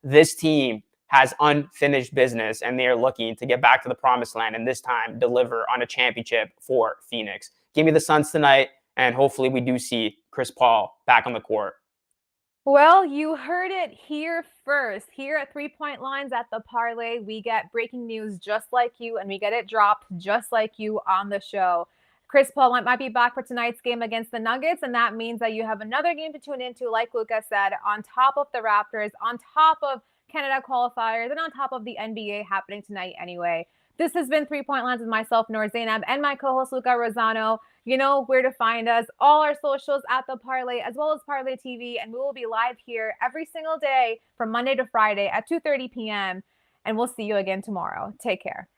This team has unfinished business, and they are looking to get back to the promised land and this time deliver on a championship for Phoenix. Give me the Suns tonight, and hopefully we do see Chris Paul back on the court. Well, you heard it here first. Here at 3 Point Lines at the Parlay, we get breaking news just like you, and we get it dropped just like you on the show. Chris Paul might be back for tonight's game against the Nuggets, and that means that you have another game to tune into, like Luca said, on top of the Raptors, on top of Canada qualifiers, and on top of the NBA happening tonight anyway. This has been 3 Point Lines with myself, Noor Zainab, and my co-host, Luca Rosano. You know where to find us. All our socials at the Parlay, as well as Parlay TV, and we will be live here every single day from Monday to Friday at 2:30 p.m. And we'll see you again tomorrow. Take care.